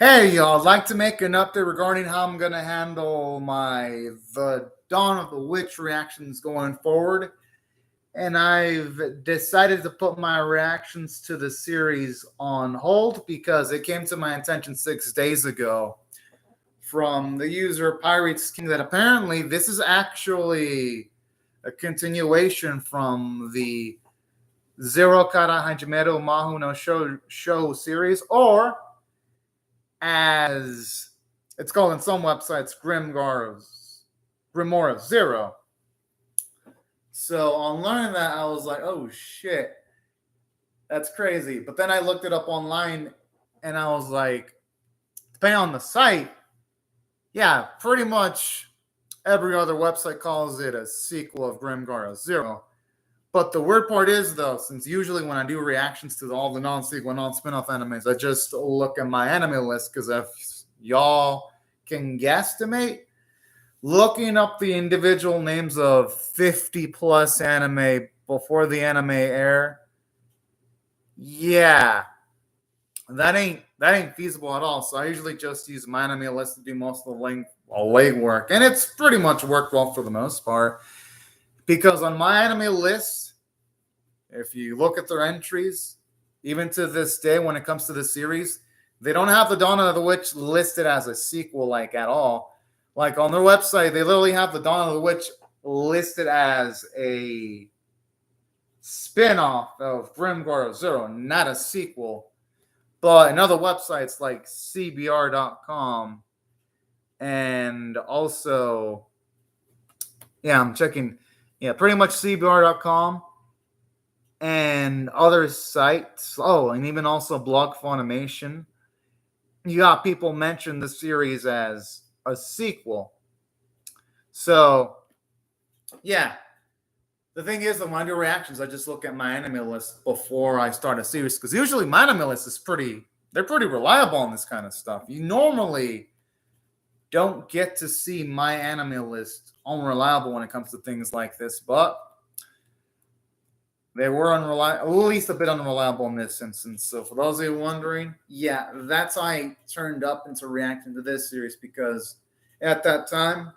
Hey, y'all, I'd like to make an update regarding how I'm going to handle the Dawn of the Witch reactions going forward. And I've decided to put my reactions to the series on hold because it came to my attention 6 days ago from the user Pirates King that apparently this is actually a continuation from the Zero Kara Hajimeru Mahu no show series, or as it's called in some websites, Grimoire of Zero. So on learning that, I was like, oh shit, that's crazy. But then I looked it up online and I was like, depending on the site, yeah, pretty much every other website calls it a sequel of Grimoire of Zero. But the weird part is, though, since usually when I do reactions to all the non-sequel, non-spin-off animes, I just look at my anime list because if y'all can guesstimate, looking up the individual names of 50 plus anime before the anime air, yeah, that ain't feasible at all. So I usually just use my anime list to do most of the legwork, and it's pretty much worked well for the most part. Because on my anime list, if you look at their entries, even to this day, when it comes to the series, they don't have the Dawn of the Witch listed as a sequel, like at all. Like on their website, they literally have the Dawn of the Witch listed as a spin-off of Grimoire Zero, not a sequel. But in other websites like CBR.com and also, yeah, I'm checking, yeah, pretty much CBR.com and other sites. Oh, and even also Blog Funimation. You got people mention the series as a sequel. So, yeah. The thing is, when I do reactions, I just look at my anime list before I start a series. Because usually my anime list is they're pretty reliable on this kind of stuff. You normally don't get to see my anime list unreliable when it comes to things like this. But they were unreliable, at least a bit unreliable in this instance. So for those of you wondering, yeah, that's how I turned up into reacting to this series, because at that time,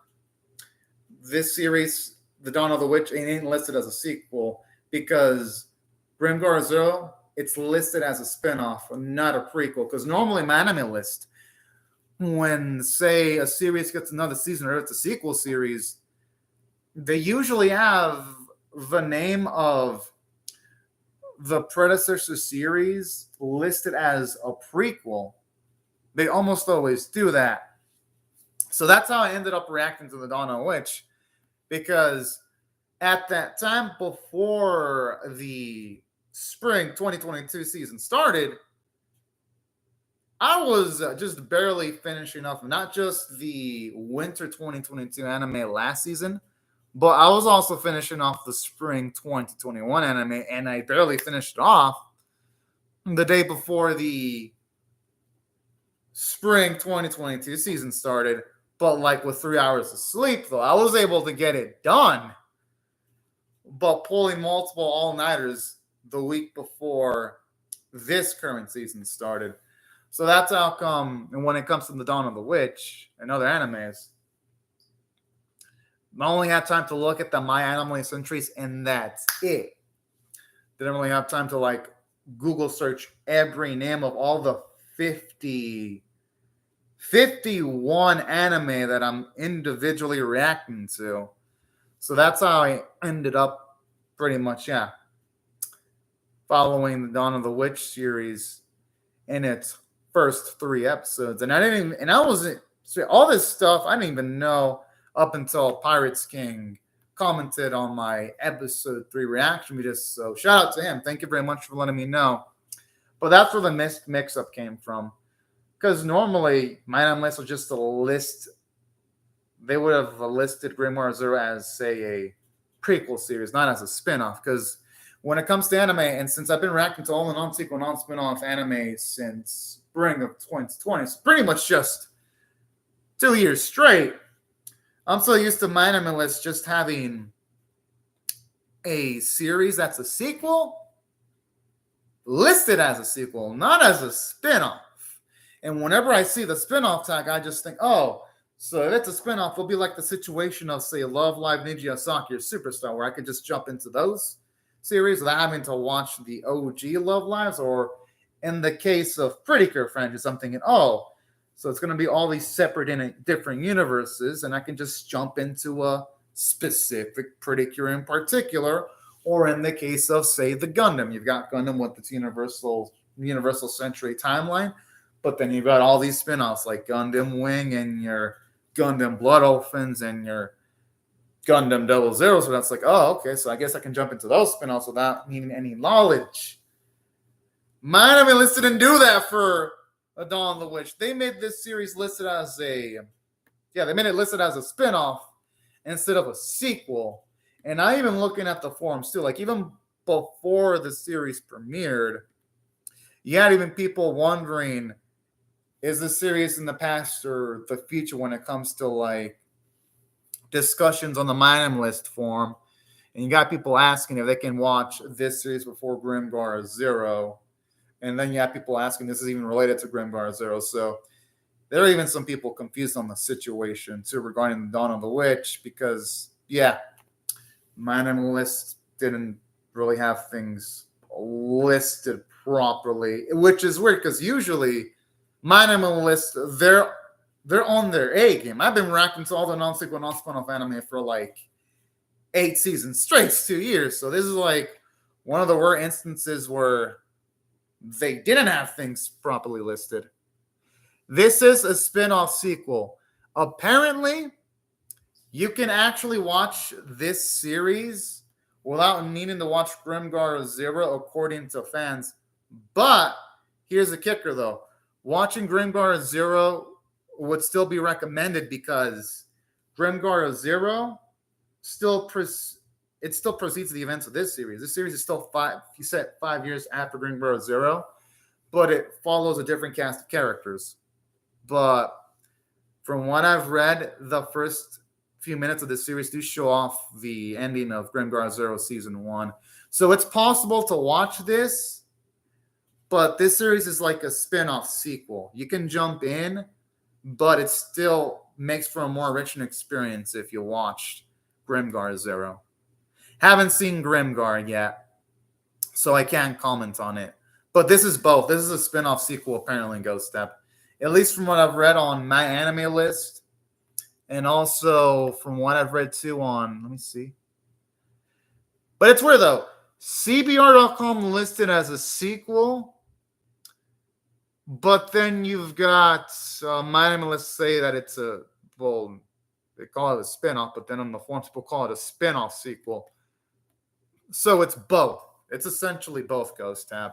this series, The Dawn of the Witch, ain't listed as a sequel because Grimoire Zero, it's listed as a spinoff, not a prequel. Because normally my anime list, when, say, a series gets another season or it's a sequel series, they usually have the name of the predecessor series listed as a prequel. They almost always do that. So that's how I ended up reacting to The Dawn of the Witch, because at that time, before the spring 2022 season started, I was just barely finishing up not just the winter 2022 anime last season, but I was also finishing off the spring 2021 anime, and I barely finished it off the day before the spring 2022 season started. But like with 3 hours of sleep, though, I was able to get it done. But pulling multiple all-nighters the week before this current season started. So that's how come, and when it comes to The Dawn of the Witch and other animes, I only had time to look at the My Anime entries, and that's it. Didn't really have time to like Google search every name of all the 51 anime that I'm individually reacting to. So that's how I ended up pretty much, yeah, following the Dawn of the Witch series in its first 3 episodes. And I wasn't, all this stuff I didn't even know up until Pirates King commented on my episode 3 reaction video. So shout out to him. Thank you very much for letting me know. But that's where the mix-up came from. Because normally my anime list was just a list. They would have listed Grimoire Zero as, say, a prequel series, not as a spin-off. Because when it comes to anime, and since I've been reacting to all the non-sequel, non-spin-off anime since spring of 2020, it's pretty much just 2 years straight, I'm so used to my anime list just having a series that's a sequel listed as a sequel, not as a spin-off. And whenever I see the spinoff tag, I just think, oh, so if it's a spinoff, it'll be like the situation of, say, Love Live Ninja Saki or Superstar, where I could just jump into those series without having to watch the OG Love Lives. Or in the case of Pretty Cure franchise, I'm thinking, oh, so it's going to be all these separate and different universes, and I can just jump into a specific Pretty Cure in particular. Or in the case of, say, the Gundam, you've got Gundam with its Universal Century timeline, but then you've got all these spin-offs like Gundam Wing and your Gundam Blood Orphans and your Gundam 00. So that's like, oh, okay, so I guess I can jump into those spin-offs without needing any knowledge. My Anime List didn't do that for A Dawn of the Witch. They made this series listed as they made it listed as a spin-off instead of a sequel. And I even looking at the forums too, like even before the series premiered, you had even people wondering, is the series in the past or the future when it comes to like discussions on the My Anime List forum? And you got people asking if they can watch this series before Grimgar Zero. And then you have people asking, this is even related to Grimgar Zero. So there are even some people confused on the situation too regarding the Dawn of the Witch, because My Anime List didn't really have things listed properly, which is weird because usually My Anime List, they're on their A game. I've been reacting to all the non-sequel, non-spin-off anime for like 8 seasons straight, 2 years. So this is like one of the rare instances where they didn't have things properly listed. This is a spin-off sequel. Apparently, you can actually watch this series without needing to watch Grimgar Zero, according to fans. But here's the kicker, though. Watching Grimgar Zero would still be recommended because Grimgar Zero still proceeds the events of this series. This series is still 5 years after Grimgar Zero, but it follows a different cast of characters. But from what I've read, the first few minutes of the series do show off the ending of Grimgar Zero Season 1. So it's possible to watch this, but this series is like a spin-off sequel. You can jump in, but it still makes for a more rich experience if you watched Grimgar Zero. Haven't seen Grimgar yet, so I can't comment on it. But this is both. This is a spin-off sequel, apparently, Ghost Step. At least from what I've read on My Anime List, and also from what I've read too on, let me see. But it's weird though. CBR.com listed as a sequel, but then you've got My Anime List say that it's they call it a spinoff, but then on the forums people call it a spinoff sequel. So it's both. It's essentially both, Ghost Tab.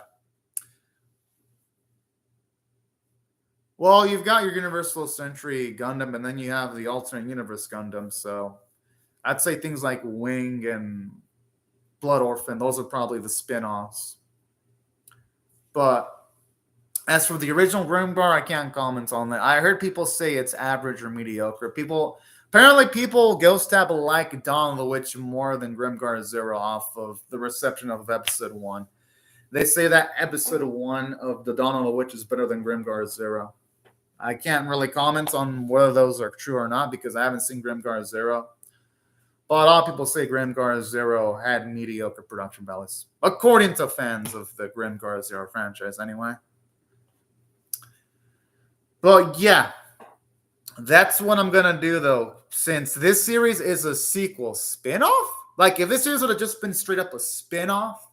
Well, you've got your Universal Century Gundam, and then you have the alternate universe Gundam. So I'd say things like Wing and Blood Orphan, those are probably the spin-offs. But as for the original Grimgar, I can't comment on that. I heard people say it's average or mediocre. Apparently people Ghost Tab like Dawn of the Witch more than Grimgar Zero off of the reception of episode 1. They say that episode 1 of the Dawn of the Witch is better than Grimgar Zero. I can't really comment on whether those are true or not because I haven't seen Grimgar Zero. But a lot of people say Grimgar Zero had mediocre production values, according to fans of the Grimgar Zero franchise anyway. But yeah, that's what I'm going to do though. Since this series is a sequel spin-off, like if this series would have just been straight up a spin-off,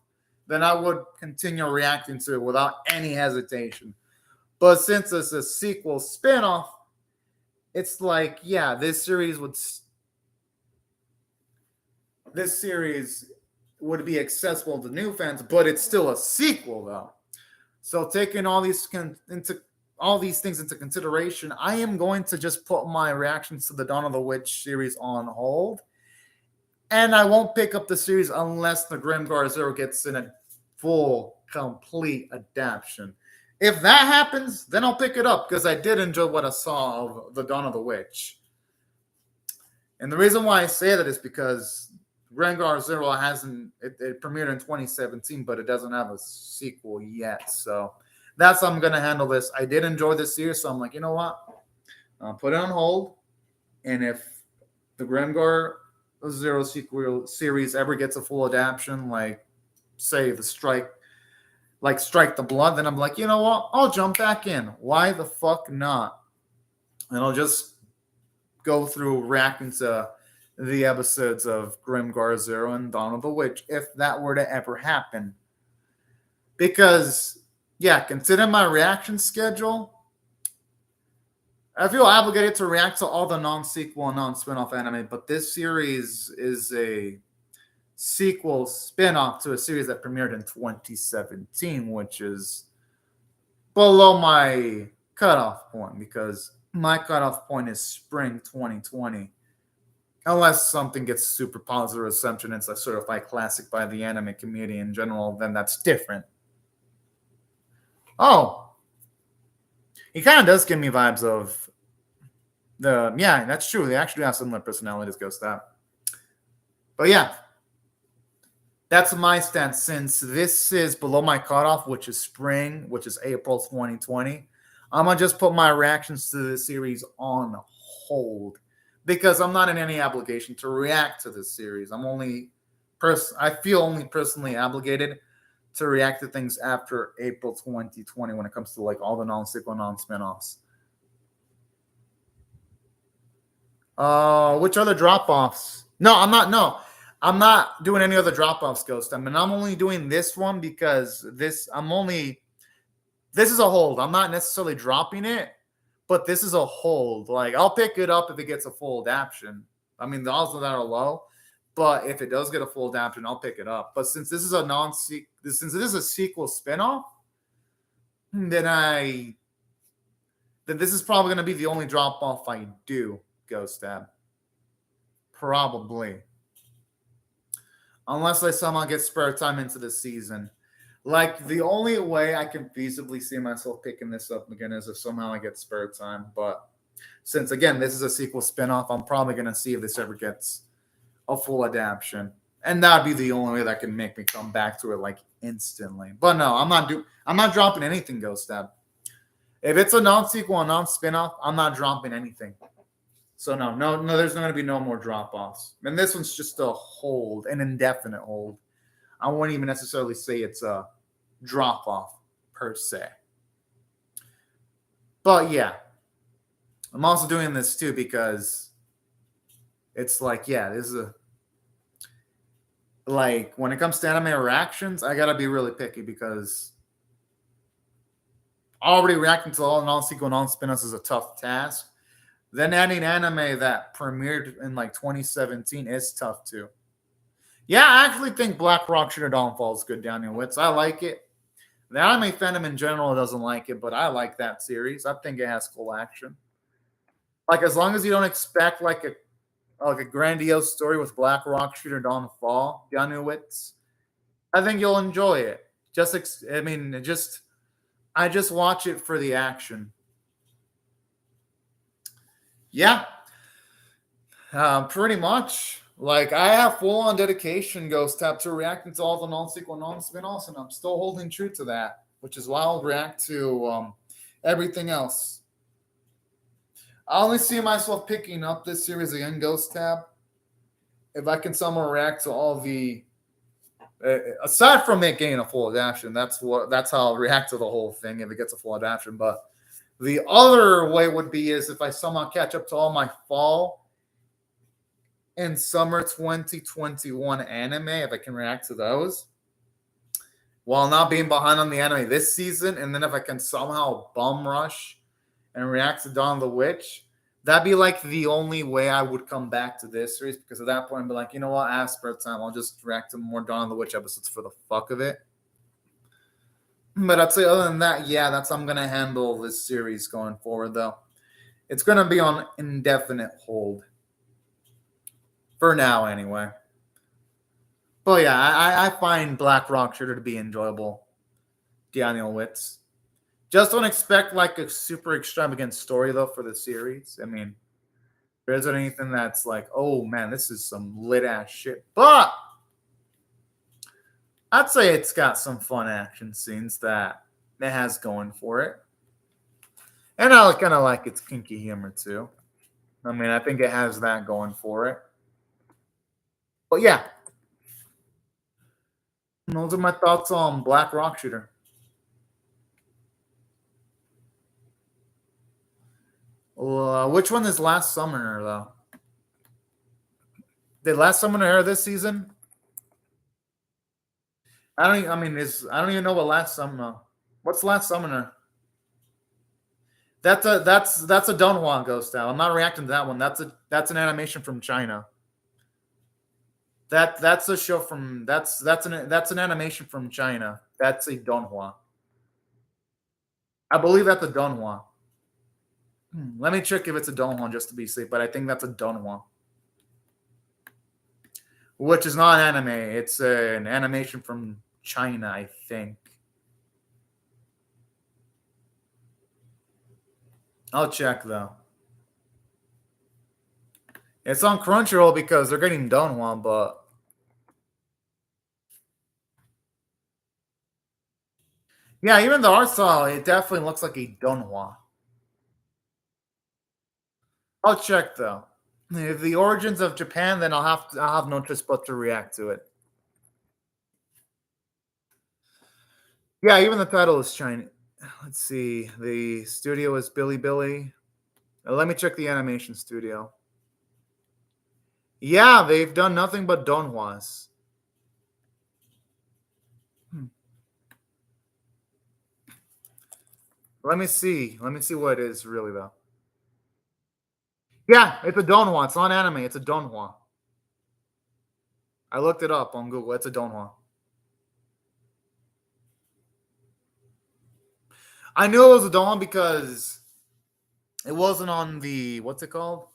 then I would continue reacting to it without any hesitation. But since it's a sequel spinoff, it's like, yeah, this series would be accessible to new fans, but it's still a sequel though. So taking all these things into consideration, I am going to just put my reactions to the Dawn of the Witch series on hold. And I won't pick up the series unless the Grimgar Zero gets in a full, complete adaptation. If that happens, then I'll pick it up because I did enjoy what I saw of the Dawn of the Witch. And the reason why I say that is because Grimgar Zero it premiered in 2017, but it doesn't have a sequel yet. So that's how I'm gonna handle this. I did enjoy this series, so I'm like, you know what? I'll put it on hold, and if the Grimgar Zero sequel series ever gets a full adaptation, like say the Strike the Blood, then I'm like, you know what? I'll jump back in. Why the fuck not? And I'll just go through reacting to the episodes of Grimgar Zero and Dawn of the Witch if that were to ever happen. Because, yeah, consider my reaction schedule. I feel obligated to react to all the non-sequel and non-spin-off anime, but this series is a sequel spin-off to a series that premiered in 2017, which is below my cutoff point because my cutoff point is spring 2020. Unless something gets super positive reception, it's a certified classic by the anime community in general, then that's different. Oh, he kind of does give me vibes of yeah, that's true. They actually have similar personalities, Ghost App. But yeah, that's my stance. Since this is below my cutoff, which is spring, which is April 2020, I'm gonna just put my reactions to this series on hold because I'm not in any obligation to react to this series. I feel only personally obligated to react to things after April 2020 when it comes to like all the non-sequel, non-spinoffs. Which other drop-offs? No, I'm not. No, I'm not doing any other drop-offs, Ghost. I mean, I'm only doing this one because this is a hold. I'm not necessarily dropping it, but this is a hold. Like, I'll pick it up if it gets a full adaptation. I mean, the odds of that are low, but if it does get a full adaptation, I'll pick it up. But since this is a since it is a sequel spinoff, then this is probably going to be the only drop-off I do. Ghost Dab. Probably. Unless I somehow get spare time into the season. Like, the only way I can feasibly see myself picking this up again is if somehow I get spare time. But since, again, this is a sequel spinoff, I'm probably going to see if this ever gets a full adaptation. And that would be the only way that can make me come back to it, like, instantly. But no, I'm not dropping anything, Ghost Dab. If it's a non-sequel, a non-spinoff, I'm not dropping anything. So no, there's going to be no more drop-offs. And this one's just a hold, an indefinite hold. I wouldn't even necessarily say it's a drop-off per se. But yeah, I'm also doing this too because it's like, yeah, this is like when it comes to anime reactions, I got to be really picky because already reacting to all non-sequel, non-spin-offs is a tough task. Then adding anime that premiered in like 2017 is tough too. Yeah, I actually think Black Rock Shooter Dawnfall is good, Daniel Witz. I like it. The anime fandom in general doesn't like it, but I like that series. I think it has cool action. Like, as long as you don't expect like a grandiose story with Black Rock Shooter Dawnfall, Daniel Witz, I think you'll enjoy it. I just watch it for the action. Yeah, pretty much. Like, I have full on dedication, Ghost Tap, to reacting to all the non-sequel, non-spin-offs, and I'm still holding true to that, which is why I'll react to everything else. I only see myself picking up this series again, Ghost Tab, if I can somehow react to all the aside from it getting a full adaptation. That's how I'll react to the whole thing if it gets a full adaptation. But the other way would be is if I somehow catch up to all my fall and summer 2021 anime, if I can react to those while not being behind on the anime this season, and then if I can somehow bum rush and react to Dawn of the Witch, that'd be like the only way I would come back to this series, because at that point I'd be like, you know what, I have spare time. I'll just react to more Dawn of the Witch episodes for the fuck of it. But I'd say other than that, yeah, that's how I'm going to handle this series going forward, though. It's going to be on indefinite hold. For now, anyway. But yeah, I find Black Rock Shooter to be enjoyable. Daniel Witz. Just don't expect like a super extravagant story, though, for the series. I mean, there isn't anything that's like, oh, man, this is some lit-ass shit. But I'd say it's got some fun action scenes that it has going for it. And I kind of like its kinky humor too. I mean, I think it has that going for it. But yeah, those are my thoughts on Black Rock Shooter. Which one is Last Summoner though? Did Last Summoner air this season? I don't. I mean, I don't even know what Last Summoner. What's Last Summoner? That's a Donghua Ghost style. I'm not reacting to that one. That's an animation from China. That's a show from that's an animation from China. That's a Donghua. I believe that's a Donghua. Let me check if it's a Donghua just to be safe, but I think that's a Donghua. Which is not an anime. It's an animation from China, I think. I'll check though. It's on Crunchyroll because they're getting Donghua, but yeah, even the art style, it definitely looks like a Donghua. I'll check though. If the origins of Japan, then I'll have no choice but to react to it. Yeah, even the title is Chinese. Let's see. The studio is Bilibili. Let me check the animation studio. Yeah, they've done nothing but Donhuas. Let me see. Let me see what it is really though. Yeah, it's a Donhua. It's not anime. It's a Donhua. I looked it up on Google. It's a Donhua. I knew it was a Donhua because it wasn't on the what's it called?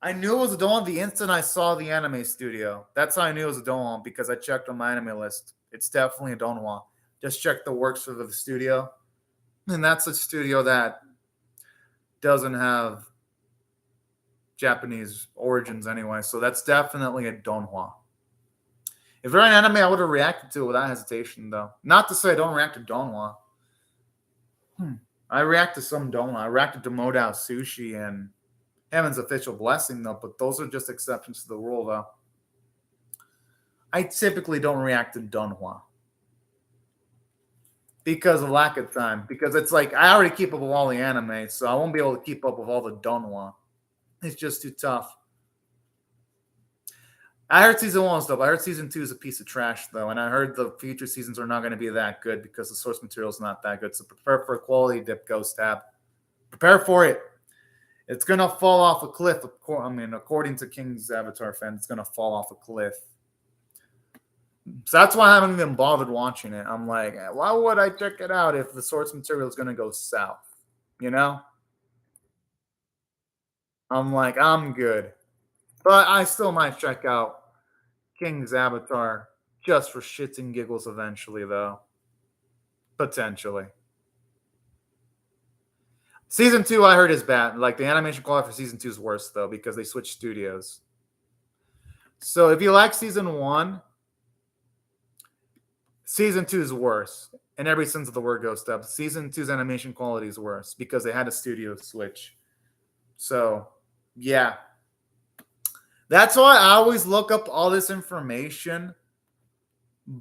I knew it was a Donhua the instant I saw the anime studio. That's how I knew it was a Donhua because I checked on my anime list. It's definitely a Donhua. Just check the works of the studio, and that's a studio that doesn't have Japanese origins anyway. So that's definitely a Donhua. If you're an anime, I would have reacted to it without hesitation, though. Not to say I don't react to Donhua. I react to some Donhua. I reacted to Modao Sushi and Heaven's Official Blessing, though, but those are just exceptions to the rule, though. I typically don't react to Donhua because of lack of time. Because it's like I already keep up with all the anime, so I won't be able to keep up with all the Donhua. It's just too tough. I heard season 1 stuff. I heard season 2 is a piece of trash, though, and I heard the future seasons are not going to be that good because the source material is not that good. So prepare for a quality dip, Ghost Tab. Prepare for it. It's going to fall off a cliff. I mean, according to King's Avatar fans, it's going to fall off a cliff. So that's why I haven't even bothered watching it. I'm like, why would I check it out if the source material is going to go south? You know? I'm like, I'm good. But I still might check out King's Avatar just for shits and giggles eventually, though. Potentially. Season 2, I heard, is bad. Like, the animation quality for season 2 is worse, though, because they switched studios. So if you like season 1, season 2 is worse. In every sense of the word goes up. Season 2's animation quality is worse because they had a studio switch. So, yeah. That's why I always look up all this information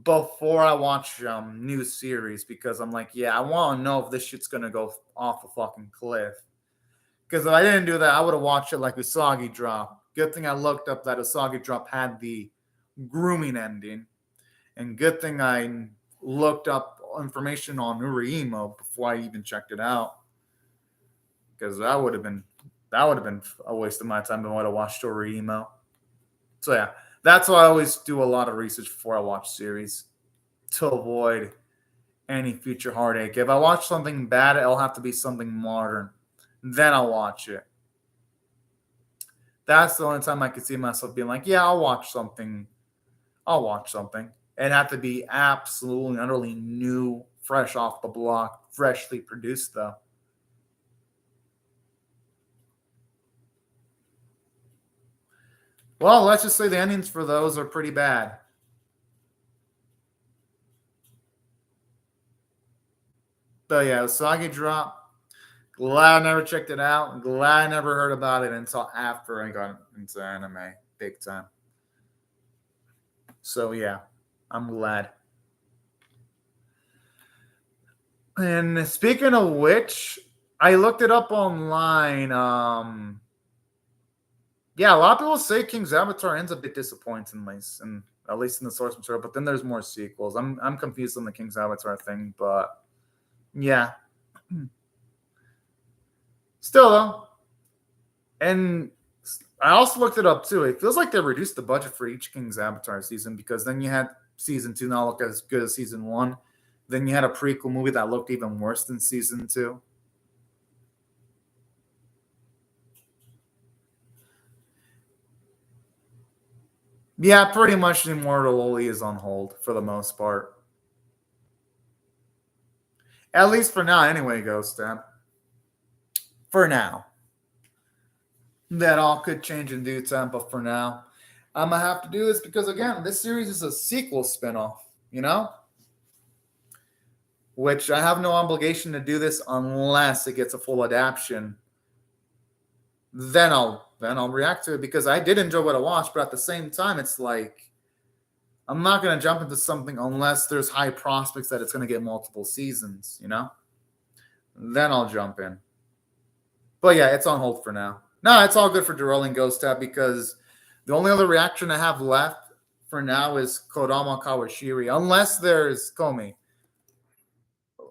before I watch new series because I'm like, yeah, I want to know if this shit's gonna go off a fucking cliff. Because if I didn't do that, I would have watched it like Usagi Drop. Good thing I looked up that Usagi Drop had the grooming ending, and good thing I looked up information on Uriimo before I even checked it out. Because that would have been a waste of my time if I would have watched Uriimo. So yeah, that's why I always do a lot of research before I watch series to avoid any future heartache. If I watch something bad, it'll have to be something modern. Then I'll watch it. That's the only time I could see myself being like, yeah, I'll watch something. I'll watch something. It'd have to be absolutely, utterly new, fresh off the block, freshly produced, though. Well, let's just say the endings for those are pretty bad. But yeah, Usagi drop. Glad I never checked it out. Glad I never heard about it until after I got into anime big time. So yeah, I'm glad. And speaking of which, I looked it up online. Yeah, a lot of people say King's Avatar ends a bit disappointingly, and at least in the source material. But then there's more sequels. I'm confused on the King's Avatar thing, but yeah. Still though, and I also looked it up too. It feels like they reduced the budget for each King's Avatar season because then you had season 2 not look as good as season 1. Then you had a prequel movie that looked even worse than season 2. Yeah, pretty much Immortal Oli is on hold for the most part. At least for now, anyway, Ghost Step. For now. That all could change in due time, but for now, I'm gonna have to do this because again, this series is a sequel spinoff, you know? Which I have no obligation to do this unless it gets a full adaptation. Then I'll react to it because I did enjoy what I watched, but at the same time, it's like I'm not gonna jump into something unless there's high prospects that it's gonna get multiple seasons, you know? Then I'll jump in. But yeah, it's on hold for now. No, it's all good for Derolling Ghost Tab because the only other reaction I have left for now is Kodama Kawashiri, unless there's Komi.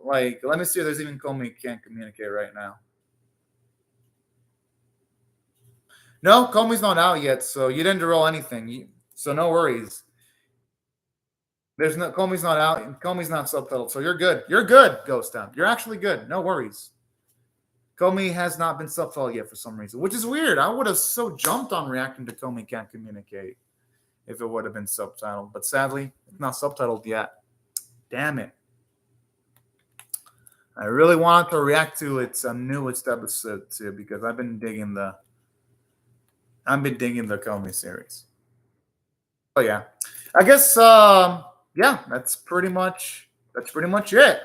Like, let me see if there's even Komi can't communicate right now. No, Komi's not out yet, so you didn't roll anything. So no worries. There's no Komi's not out. Komi's not subtitled, so you're good. You're good, Ghost Town. You're actually good. No worries. Komi has not been subtitled yet for some reason, which is weird. I would have so jumped on reacting to Komi can't communicate if it would have been subtitled, but sadly, it's not subtitled yet. Damn it. I really wanted to react to its newest episode too because I've been digging the Komi series. Oh yeah, I guess yeah, that's pretty much it.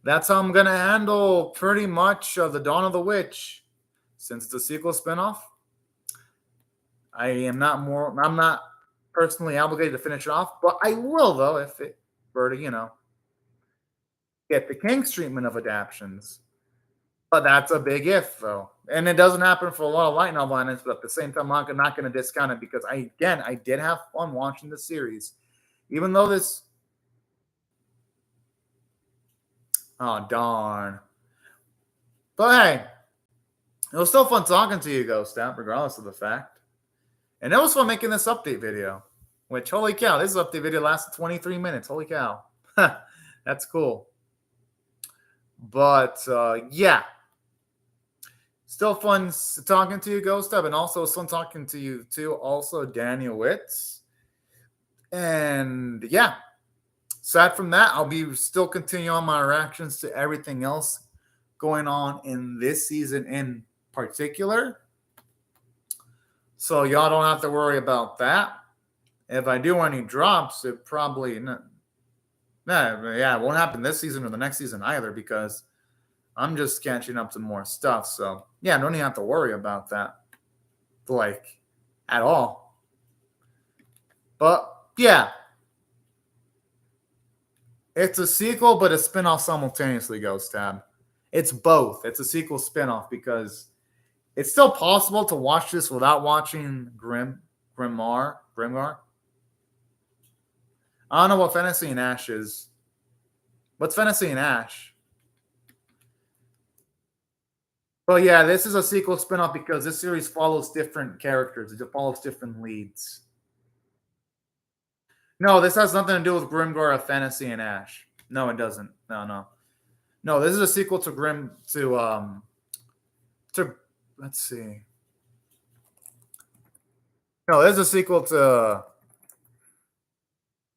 That's how I'm gonna handle pretty much the Dawn of the Witch, since it's a sequel spinoff. I'm not personally obligated to finish it off, but I will though if it were to get the King's treatment of adaptions. But that's a big if, though. And it doesn't happen for a lot of light novel animes, but at the same time, I'm not going to discount it because I did have fun watching the series. Even though this. Oh, darn. But hey, it was still fun talking to you, Ghost Stamp, regardless of the fact. And it was fun making this update video, which, holy cow, this update video lasted 23 minutes. Holy cow. That's cool. But yeah. Still fun talking to you, Ghost Up, and also fun talking to you too. Also, Daniel Witz, and yeah. Aside from that, I'll be still continue on my reactions to everything else going on in this season in particular. So y'all don't have to worry about that. If I do any drops, it probably it won't happen this season or the next season either because I'm just catching up to more stuff. So, yeah, don't even have to worry about that, like, at all. But, yeah. It's a sequel, but a spinoff simultaneously, Ghost Tab. It's both. It's a sequel spinoff because it's still possible to watch this without watching Grimgar. I don't know what Fantasy and Ash is. What's Fantasy and Ash? Well, yeah, this is a sequel spinoff because this series follows different characters. It follows different leads. No, this has nothing to do with Grimgar of Fantasy and Ash. No, it doesn't. No, this is a sequel to let's see. No, this is a sequel to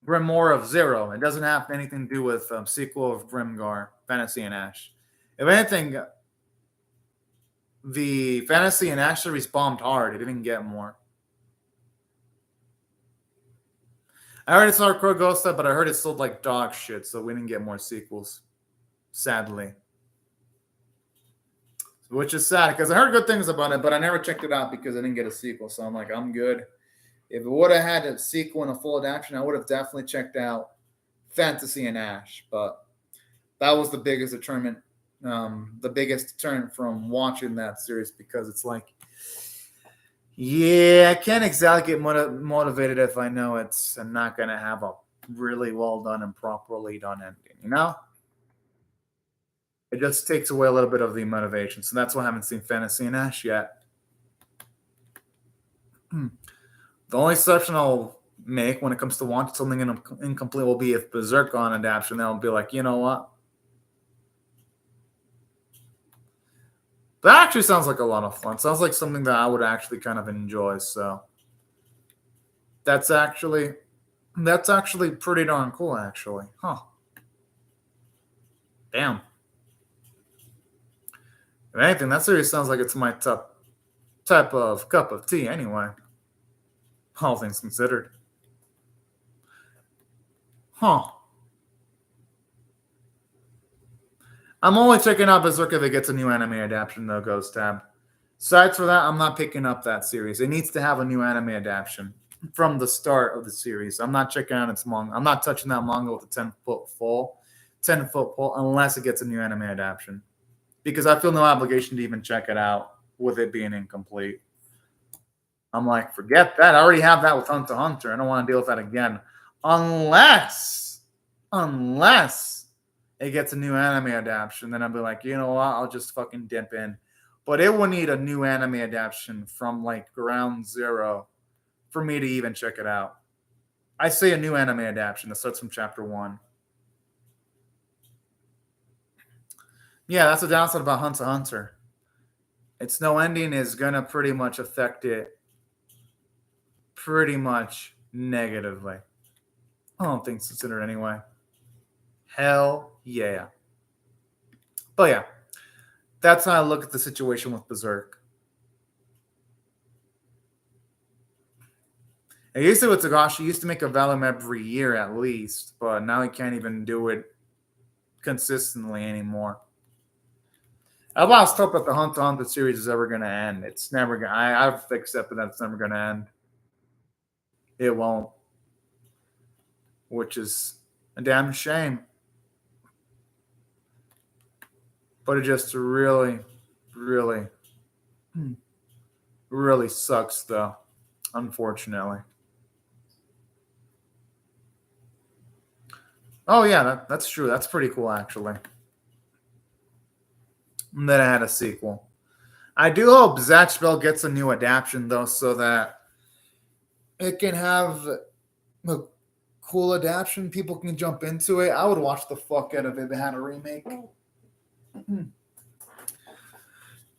Grimoire of Zero. It doesn't have anything to do with sequel of Grimgar, Fantasy and Ash. If anything, the Fantasy and Ash series bombed hard. It didn't get more. I heard it's Hardcore Ghost, but I heard it sold like dog shit, so we didn't get more sequels. sadly. Which is sad because I heard good things about it, but I never checked it out because I didn't get a sequel. So I'm like, I'm good. If it would have had a sequel and a full adaptation, I would have definitely checked out Fantasy and Ash. But that was the biggest deterrent, from watching that series because it's like, yeah, I can't exactly get motivated if I know it's not going to have a really well done and properly done ending, you know? It just takes away a little bit of the motivation. So that's why I haven't seen Fantasy and Ash yet. The only exception I'll make when it comes to watching something incomplete will be if Berserk on adaptation. Then I'll be like, you know what? That actually sounds like a lot of fun. Sounds like something that I would actually kind of enjoy. So that's actually pretty darn cool, actually. Huh. Damn. If anything, that series sounds like it's my type of cup of tea anyway. All things considered. Huh. I'm only checking out Berserk if it gets a new anime adaptation, though, Ghost Tab. Besides for that, I'm not picking up that series. It needs to have a new anime adaptation from the start of the series. I'm not checking out its manga. I'm not touching that manga with a 10-foot pole unless it gets a new anime adaptation. Because I feel no obligation to even check it out with it being incomplete. I'm like, forget that. I already have that with Hunter x Hunter. I don't want to deal with that again. Unless it gets a new anime adaptation, then I'll be like, you know what? I'll just fucking dip in. But it will need a new anime adaptation from like ground zero for me to even check it out. I say a new anime adaptation that starts from chapter 1. Yeah, that's the downside about Hunter x Hunter. Its no ending is going to pretty much affect it pretty much negatively. I don't think it's considered anyway. Hell yeah. But yeah, that's how I look at the situation with Berserk. It used to with Togashi, used to make a volume every year at least, but now he can't even do it consistently anymore. I've lost hope that the Hunter x Hunter series is ever going to end. It's never going to. I've accepted that it's never going to end. It won't. Which is a damn shame. But it just really, really, really sucks, though, unfortunately. Oh, yeah, that's true. That's pretty cool, actually. And then I had a sequel. I do hope Zatch Bell gets a new adaptation, though, so that it can have a cool adaptation. People can jump into it. I would watch the fuck out of it if it had a remake. Because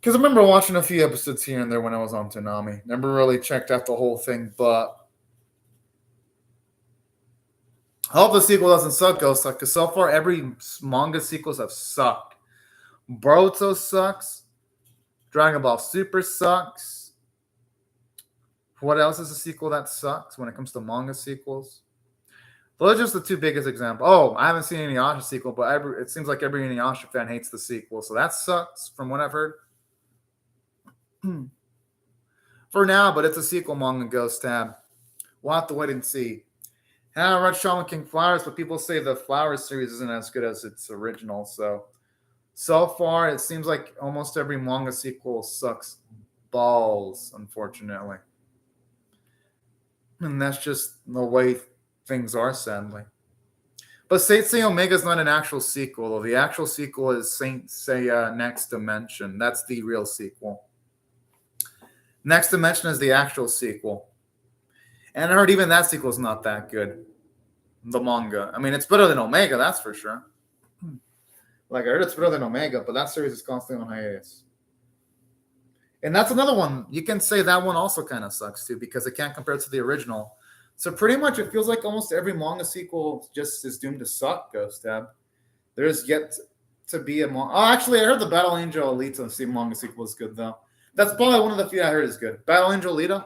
I remember watching a few episodes here and there when I was on Toonami. Never really checked out the whole thing, but I hope the sequel doesn't suck, Ghost, because so far every manga sequels have sucked. Boruto sucks. Dragon Ball Super sucks. What else is a sequel that sucks when it comes to manga sequels? Those are just the two biggest examples. Oh, I haven't seen any Inuyasha sequel, but it seems like every Inuyasha fan hates the sequel, so that sucks from what I've heard. For now, but it's a sequel manga, Ghost Tab. We'll have to wait and see. I read Shaman King Flowers, but people say the Flowers series isn't as good as its original, so far, it seems like almost every manga sequel sucks balls, unfortunately. And that's just the way things are, sadly. But Saint Seiya Omega is not an actual sequel, though. The actual sequel is Saint Seiya Next Dimension. That's the real sequel. Next Dimension is the actual sequel. And I heard even that sequel is not that good. The manga. I mean, it's better than Omega, that's for sure. Like, I heard it's better than Omega, but that series is constantly on hiatus. And that's another one. You can say that one also kind of sucks, too, because it can't compare to the original. So pretty much it feels like almost every manga sequel just is doomed to suck, Ghost Tab. There's yet to be a manga. Oh, actually, I heard the Battle Angel Alita manga sequel is good, though. That's probably one of the few I heard is good. Battle Angel Alita?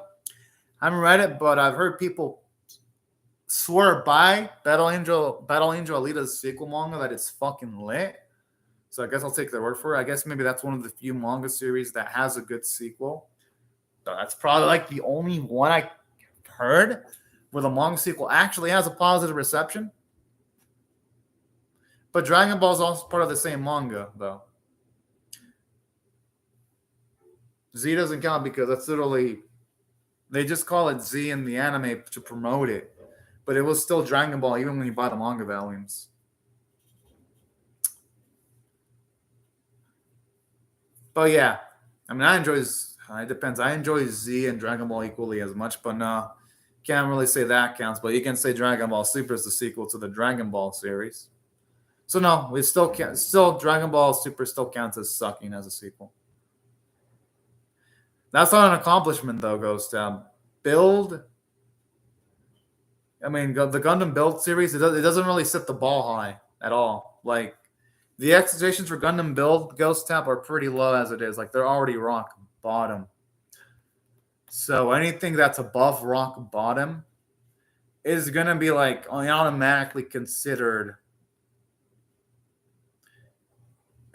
I haven't read it, but I've heard people swear by Battle Angel Alita's sequel manga that it's fucking lit. So I guess I'll take their word for it. I guess maybe that's one of the few manga series that has a good sequel. That's probably like the only one I heard where the manga sequel actually has a positive reception. But Dragon Ball is also part of the same manga, though. Z doesn't count because that's literally they just call it Z in the anime to promote it, but it was still Dragon Ball even when you buy the manga volumes. But yeah, I mean, I enjoy. It depends. I enjoy Z and Dragon Ball equally as much, but no, can't really say that counts. But you can say Dragon Ball Super is the sequel to the Dragon Ball series. So no, we still can't. Still, Dragon Ball Super still counts as sucking as a sequel. That's not an accomplishment though, Ghost. Build. I mean, the Gundam Build series. It doesn't really set the ball high at all. Like the expectations for Gundam Build Ghost Tap are pretty low as it is. Like they're already rock bottom. So anything that's above rock bottom is gonna be like automatically considered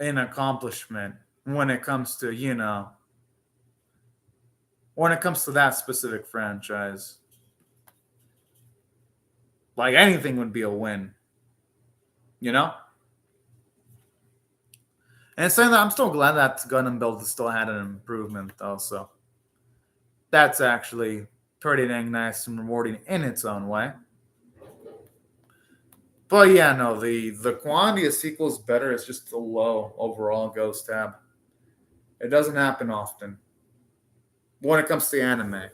an accomplishment when it comes to when it comes to that specific franchise. Like anything would be a win, you know. And saying that, I'm still glad that Gundam Build still had an improvement, though. So that's actually pretty dang nice and rewarding in its own way. But yeah, no, the quantity of sequels better. It's just the low overall Ghost Tab. It doesn't happen often when it comes to anime.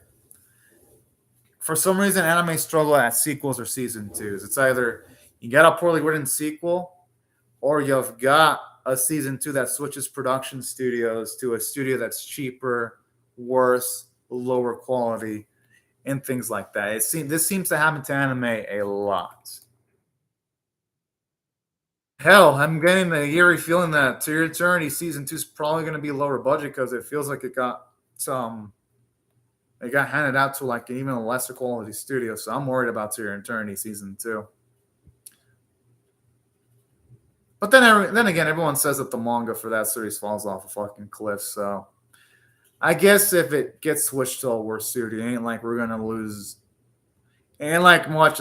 For some reason, anime struggle at sequels or season twos. It's either you got a poorly written sequel, or you've got a season two that switches production studios to a studio that's cheaper, worse, lower quality, and things like that. This seems to happen to anime a lot. Hell, I'm getting the eerie feeling that To Your Eternity season two is probably going to be lower budget because it feels like it got handed out to like even a lesser quality studio. So I'm worried about To Your Eternity season two. But then again, everyone says that the manga for that series falls off a fucking cliff. So I guess if it gets switched to a worse studio, it ain't like we're gonna lose. Ain't like much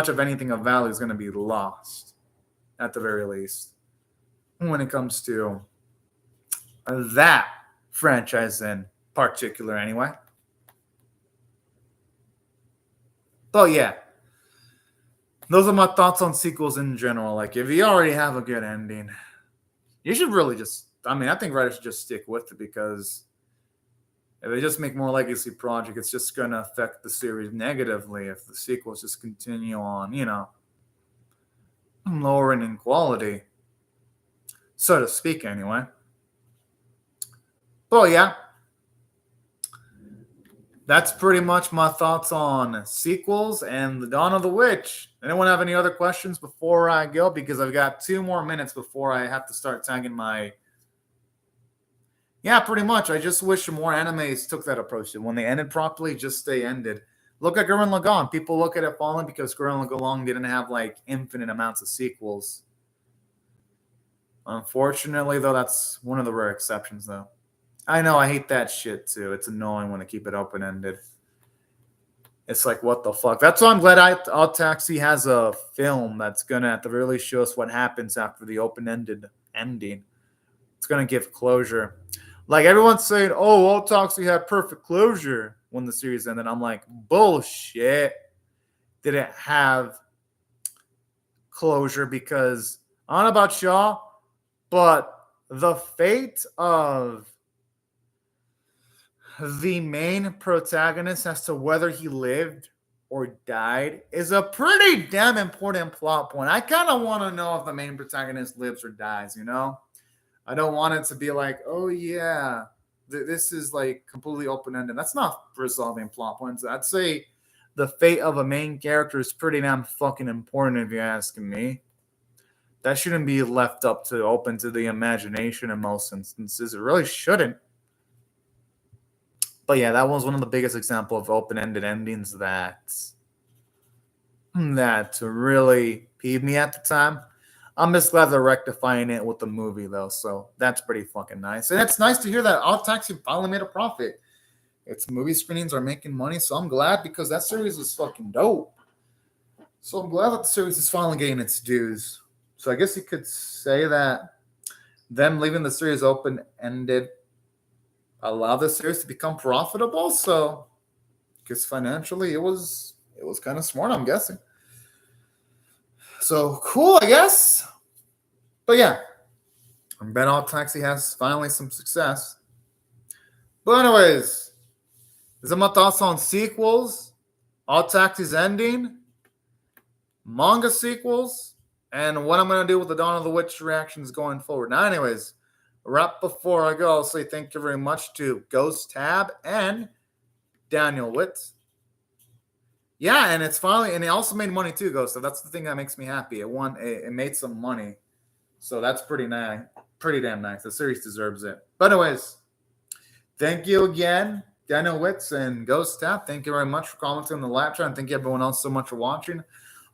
of anything of value is gonna be lost, at the very least, when it comes to that franchise in particular, anyway. But yeah, those are my thoughts on sequels in general. Like, if you already have a good ending, you should really just. I mean, I think writers should just stick with it because if they just make more legacy projects, it's just going to affect the series negatively if the sequels just continue on, lowering in quality, so to speak, anyway. But yeah, that's pretty much my thoughts on sequels and The Dawn of the Witch. Anyone have any other questions before I go? Because I've got 2 more minutes before I have to start tagging my. Yeah, pretty much. I just wish more animes took that approach. When they ended properly, just stay ended. Look at Gurren Lagann. People look at it falling because Gurren Lagann didn't have like infinite amounts of sequels. Unfortunately, though, that's one of the rare exceptions, though. I know, I hate that shit, too. It's annoying when they keep it open-ended. It's like, what the fuck? That's why I'm glad Odd Taxi has a film that's going to, at the very least, show us what happens after the open-ended ending. It's going to give closure. Like, everyone's saying, oh, Odd Taxi had perfect closure when the series ended. I'm like, bullshit. Did it have closure? Because, I don't know about y'all, but the fate of the main protagonist as to whether he lived or died is a pretty damn important plot point. I kind of want to know if the main protagonist lives or dies, I don't want it to be like, oh yeah, this is like completely open-ended. That's not resolving plot points. I'd say the fate of a main character is pretty damn fucking important if you're asking me. That shouldn't be left up to open to the imagination in most instances. It really shouldn't. But yeah, that was one of the biggest examples of open-ended endings that really peeved me at the time. I'm just glad they're rectifying it with the movie, though. So that's pretty fucking nice. And it's nice to hear that Odd Taxi finally made a profit. Its movie screenings are making money, so I'm glad because that series is fucking dope. So I'm glad that the series is finally getting its dues. So I guess you could say that them leaving the series open ended allowed the series to become profitable. So because financially it was kind of smart, I'm guessing. So cool, I guess. But yeah, Ben Odd Taxi has finally some success. But anyways, these are my thoughts on sequels, Odd Taxi's ending, manga sequels, and what I'm going to do with the Dawn of the Witch reactions going forward. Now, anyways, right before I go, I'll say thank you very much to Ghost Tab and Daniel Witt. Yeah, and it's finally, and it also made money too, Ghost. So that's the thing that makes me happy. It made some money. So that's pretty nice, pretty damn nice. The series deserves it. But anyways, thank you again, Daniel Witz and Ghost Tap. Thank you very much for commenting on the live chat, and thank you everyone else so much for watching.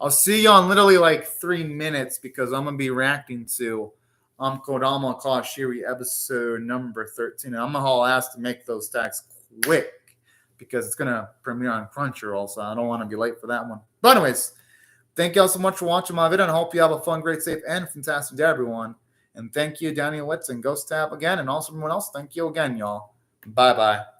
I'll see you on literally like 3 minutes because I'm gonna be reacting to Kodama Kawashiri episode number 13. And I'm gonna haul ass to make those tags quick because it's gonna premiere on Crunchyroll, so I don't want to be late for that one. But anyways, thank you all so much for watching my video, and I hope you have a fun, great, safe, and fantastic day, everyone. And thank you, Daniel Witz and Ghost Tab again, and also everyone else. Thank you again, y'all. Bye-bye.